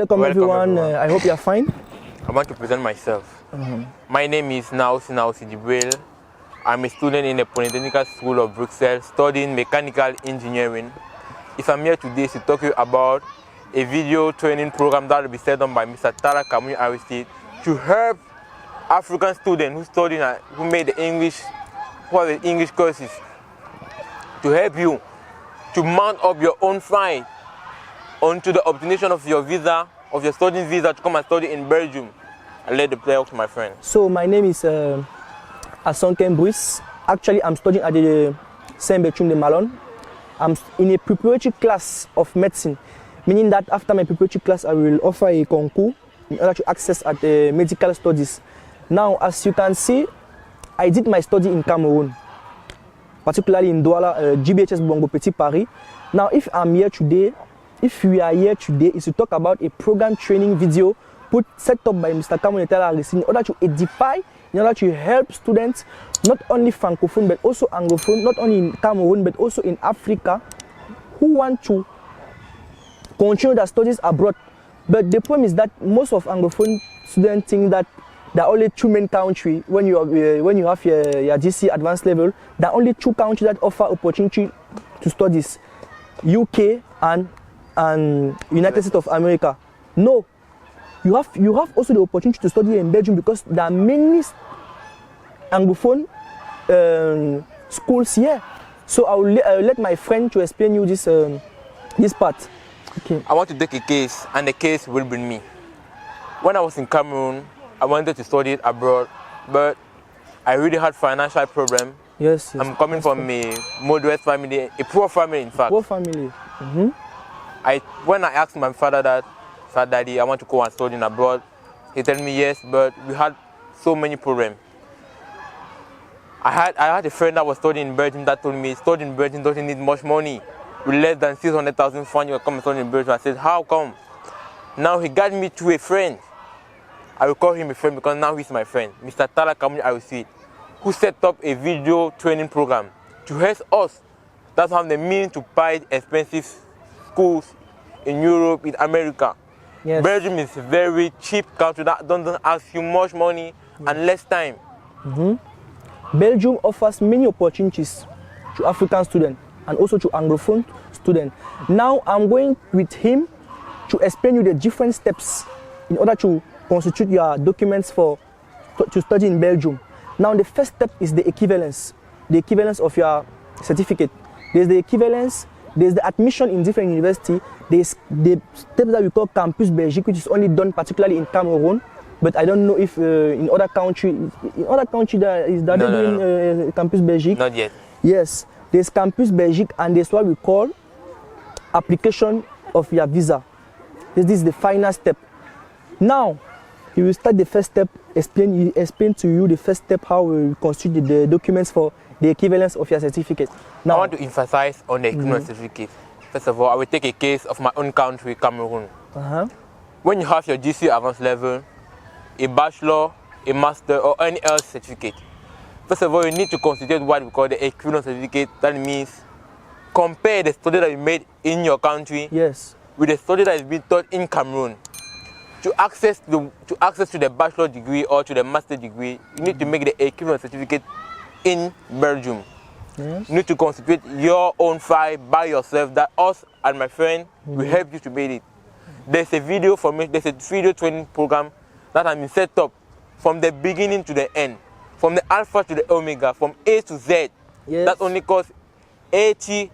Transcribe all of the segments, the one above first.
Welcome everyone. I hope you are fine. I want to present myself. My name is Naousi Jibril. I'm a student in the Polytechnical School of Bruxelles studying mechanical engineering. If I'm here today to talk to you about a video training program that will be set up by Mr. Tala Kamui Aristide to help African students who study who made the English courses, to help you to mount up your own flight onto the obtention of your visa, of your studying visa to come and study in Belgium. I let the play out to my friend. So my name is Asonken Brice. Actually, I'm studying at the Saint Bertram de Malon. I'm in a preparatory class of medicine, meaning that after my preparatory class, I will offer a concours in order to access at the medical studies. Now, as you can see, I did my study in Cameroon, particularly in Douala, GBHS Bongo Petit Paris. Now, if we are here today, is to talk about a program training video set up by Mr. Kamui Aristide in order to edify, in order to help students, not only Francophone but also Anglophone, not only in Cameroon but also in Africa, who want to continue their studies abroad. But the problem is that most of Anglophone students think that there are only two main countries when you have your GC advanced level. There are only two countries that offer opportunity to studies: UK and United States of America. No, you have also the opportunity to study in Belgium because there are many Anglophone schools here. So I will let my friend to explain you this part. Okay. I want to take a case, and the case will bring me. When I was in Cameroon, I wanted to study it abroad, but I really had financial problem. Yes. I'm coming from a modest family, a poor family in fact. Poor family. When I asked my father that, Daddy, I want to go and study abroad, he told me yes, but we had so many problems. I had a friend that was studying in Belgium that told me studying in Belgium doesn't need much money. With less than 600,000 francs, you can come and study in Belgium. I said, how come? Now he got me to a friend. I will call him a friend because now he's my friend, Mr. Tala Kamui Aristide, who set up a video training program to help us that have the means to buy expensive schools in Europe, in America. Yes. Belgium is a very cheap country that doesn't ask you much money and less time. Belgium offers many opportunities to African students and also to Anglophone students. Now I'm going with him to explain you the different steps in order to constitute your documents to study in Belgium. Now the first step is the equivalence of your certificate. There's the equivalence, there's the admission in different universities, there's the step that we call Campus Belgique, which is only done particularly in Cameroon, but I don't know if in other countries they're doing Campus Belgique. Not yet. Yes, there's Campus Belgique and there's what we call application of your visa. This is the final step. Now, he will start the first step, explain to you the first step, how we constitute the documents for the equivalence of your certificate. Now, I want to emphasize on the equivalence certificate. First of all, I will take a case of my own country, Cameroon. When you have your GC advanced level, a bachelor, a master, or any else certificate, first of all, you need to constitute what we call the equivalence certificate. That means compare the study that you made in your country with the study that is being taught in Cameroon. To access to the bachelor degree or to the master degree, you need to make the equivalent certificate in Belgium. Yes. You need to constitute your own file by yourself that us and my friend will help you to make it. There's a video training program that has been set up from the beginning to the end, from the alpha to the omega, from A to Z. Yes. That only costs 80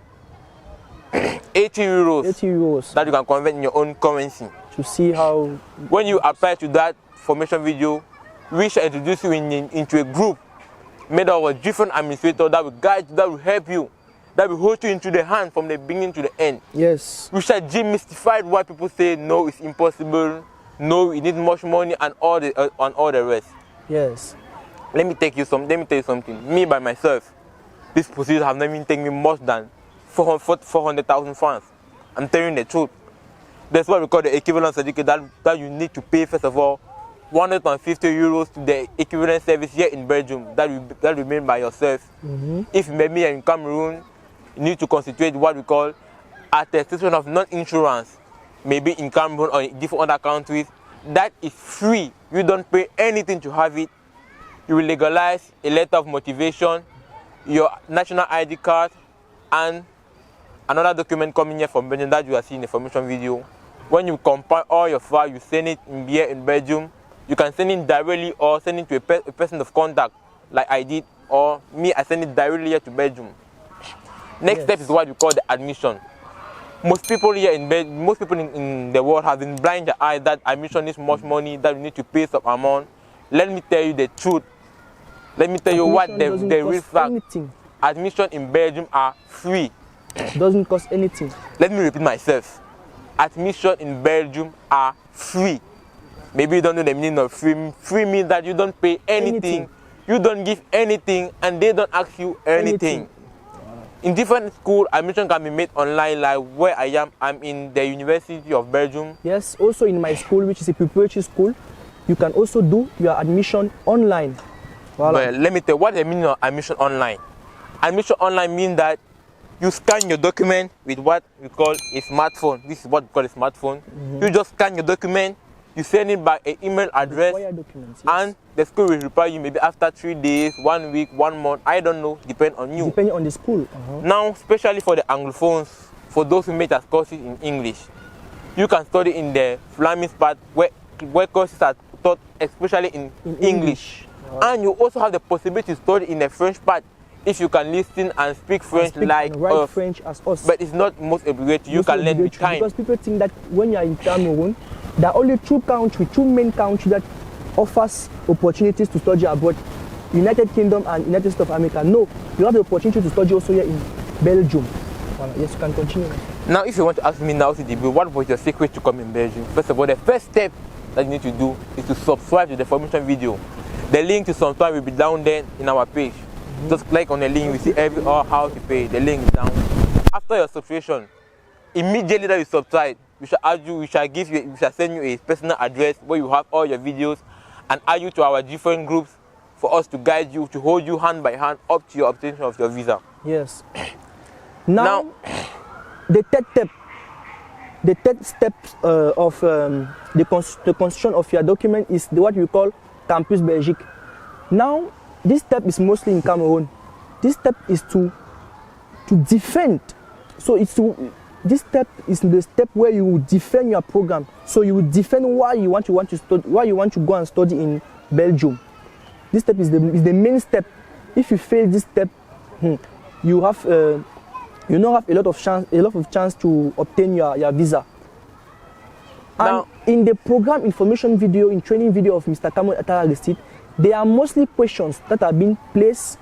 euros. 80 euros. That you can convert in your own currency. To see how... When you apply to that formation video, we shall introduce you into a group made up of different administrators that will guide you, that will help you, that will hold you into the hand from the beginning to the end. Yes. We shall demystify why people say no, it's impossible, no, it needs much money, and all the rest. Yes. Let me tell you something. Me by myself, this procedure has not even taken me more than 400,000 francs. I'm telling you the truth. That's what we call the equivalent certificate that you need to pay first of all 150 euros to the equivalent service here in Belgium that will made by yourself. If maybe in Cameroon, you need to constitute what we call attestation of non-insurance. maybe in Cameroon or in different other countries, that is free. You don't pay anything to have it. You will legalize a letter of motivation, your national ID card, and another document coming here from Belgium that you are seeing in the formation video. When you compile all your files, you send it here in Belgium. You can send it directly or send it to a person of contact, like I did, or me, I send it directly here to Belgium. Next step is what we call the admission. Most people here in Belgium, most people in the world have been blind the eye that admission is much money, that you need to pay some amount. Let me tell you the truth. Let me tell you what the real fact. Admission in Belgium are free. Doesn't cost anything. Let me repeat myself. Admission in Belgium are free. Maybe you don't know the meaning of free. Free means that you don't pay anything. You don't give anything, and they don't ask you anything. In different schools, admission can be made online, like where I am. I'm in the University of Belgium. Yes, also in my school, which is a preparatory school, you can also do your admission online. But let me tell you what the meaning of admission online. Admission online means that you scan your document with what we call a smartphone. This is what we call a smartphone. You just scan your document, you send it by an email address, and the school will reply you maybe after 3 days, 1 week, 1 month. I don't know, depend on you. Depending on the school. Now, especially for the Anglophones, for those who make their courses in English, you can study in the Flemish part where courses are taught especially in English. And you also have the possibility to study in the French part if you can listen and speak French like us. French as us. But it's not most obligatory. You can learn with time. Because people think that when you are in Cameroon, there are only two main countries that offers opportunities to study abroad: United Kingdom and United States of America. No, you have the opportunity to study also here in Belgium. Yes, you can continue. Now, if you want to ask me now, CDB, what was your secret to come in Belgium? First of all, the first step that you need to do is to subscribe to the formation video. The link to subscribe will be down there in our page. Just click on the link, you see how to pay. The link is down. After your subscription, immediately that you subscribe, we shall send you a personal address where you have all your videos and add you to our different groups for us to guide you, to hold you hand by hand up to your obtention of your visa. Yes. Now the third step of the construction of your document is what we call Campus Belgique. Now, this step is mostly in Cameroon. This step is to defend. So this step is the step where you will defend your program. So you will defend why you want to study, why you want to go and study in Belgium. This step is the main step. If you fail this step, you have you don't have a lot of chance to obtain your visa. And in the program information video, in training video of Mr. Cameron Atara, there are mostly questions that are being placed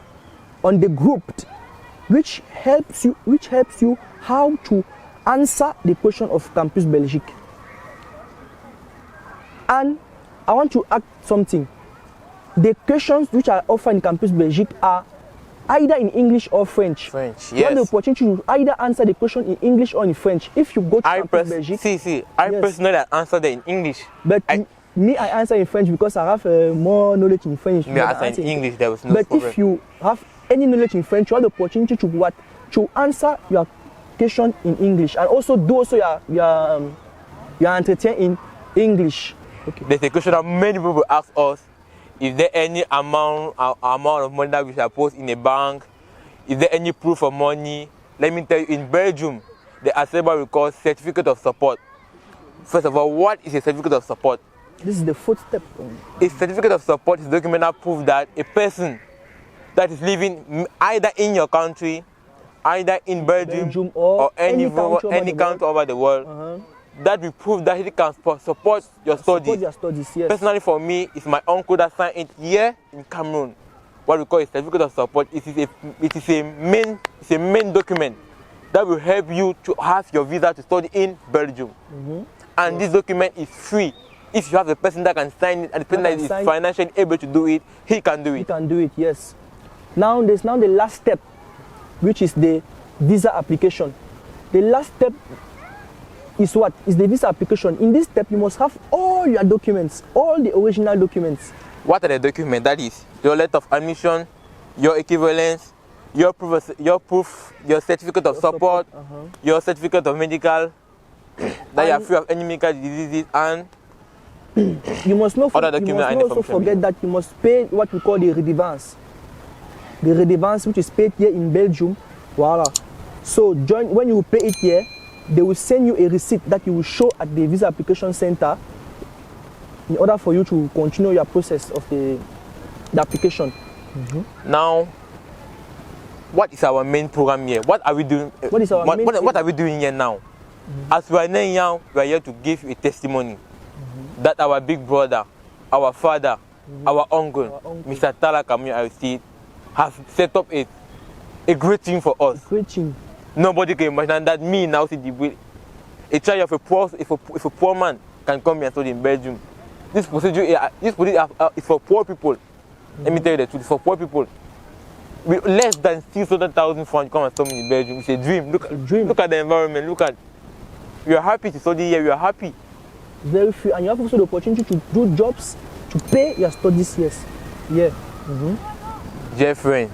on the group, which helps you how to answer the question of Campus Belgique. And I want to add something. The questions which are offered in Campus Belgique are either in English or French. You have the opportunity to either answer the question in English or in French. If you go to Campus Belgique, I personally answered it in English. But I answer in French because I have more knowledge in French. Me, I answer in English. There was no problem. But if you have any knowledge in French, you have the opportunity to answer your question in English and also do your entretien in English. Okay. There's a question that many people ask us. Is there any amount of money that we shall post in a bank? Is there any proof of money? Let me tell you, in Belgium, they accept what we call certificate of support. First of all, what is a certificate of support? This is the fourth step. A certificate of support is a document that proves that a person that is living either in your country, either in Belgium or any country over the world, that will prove that he can support your studies. Yes. Personally, for me, it's my uncle that signed it here in Cameroon. What we call a certificate of support. It is a main document that will help you to have your visa to study in Belgium. And this document is free. If you have a person that can sign it and the person that is financially able to do it, he can do it. He can do it, yes. Now there's the last step, which is the visa application. The last step is what? Is the visa application. In this step, you must have all your documents, all the original documents. What are the documents? That is your letter of admission, your equivalence, your certificate of support, your certificate of medical, that you are free of any medical diseases, and you must not, other you must documents not also forget that you must pay what we call the redevance. The redevance, which is paid here in Belgium. Voila. So when you pay it here, they will send you a receipt that you will show at the visa application center in order for you to continue your process of the application. Now, what is our main program here? What are we doing? What is our main what are we doing here now? As we are now, we are here to give a testimony that our big brother, our father, our uncle, Mr. Tala Kamuyi Aristide, has set up a great thing for us. Great thing. Nobody can imagine that me now see the way a child of a poor, if a poor man can come here and study in Belgium. This procedure is for poor people. Let me tell you the truth, it's for poor people. With less than 600,000 francs, come and study in Belgium. It's a dream. Look at the environment. Look at. We are happy to study here. We are happy. Very few, and you have also the opportunity to do jobs to pay your studies. Yes. Yeah. Dear friend,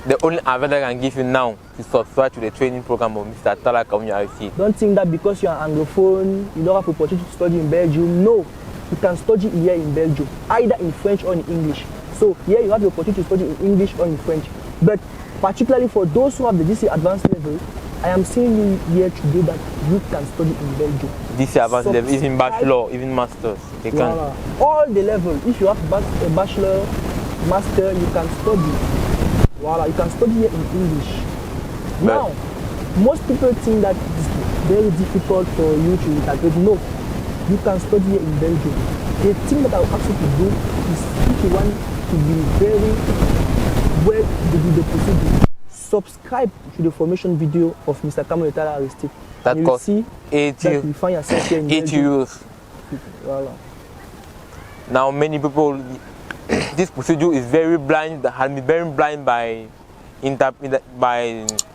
the only advice I can give you now is subscribe to the training program of Mr. Tala Kamuyi Aristide. Don't think that because you are Anglophone, you don't have the opportunity to study in Belgium. No, you can study here in Belgium, either in French or in English. So here you have the opportunity to study in English or in French. But particularly for those who have the GC advanced level, I am saying you here today that you can study in Belgium. GC advanced level, even bachelor, even masters. They can. All the level. If you have a bachelor, master, you can study. Voila, you can study here in English. Now, most people think that it's very difficult for you to integrate. No, you can study here in Belgium. The thing that I will ask you to do is, if you want to be very well to do the procedure, subscribe to the formation video of Mr. Kamuyi Aristide. That costs 80 you find yourself here in 80 euros. Voila. Now many people, this procedure is very blind, has been very blind by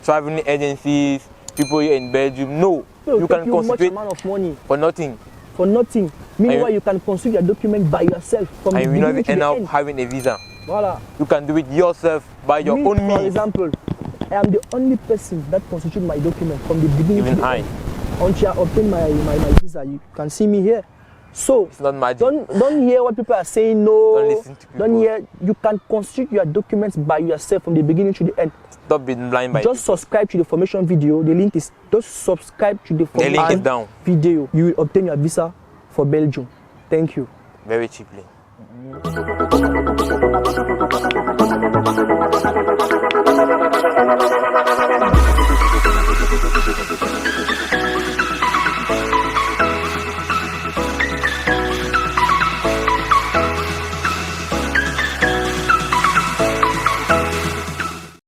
traveling agencies, people here in Belgium. No, you can concentrate much amount of money for nothing. For nothing. Meanwhile, you can consult your document by yourself from the beginning to the end. And you end up having a visa. Voila. You can do it yourself by your own means. For example, I am the only person that constitutes my document from the beginning to the end. Until I obtain my visa, you can see me here. So it's not magic. Don't hear what people are saying. No, don't listen to people. Don't hear. You can constitute your documents by yourself from the beginning to the end. Stop being blind by just subscribe to the formation video. The link is just subscribe to the formation link is down. Video. You will obtain your visa for Belgium. Thank you. Very cheaply.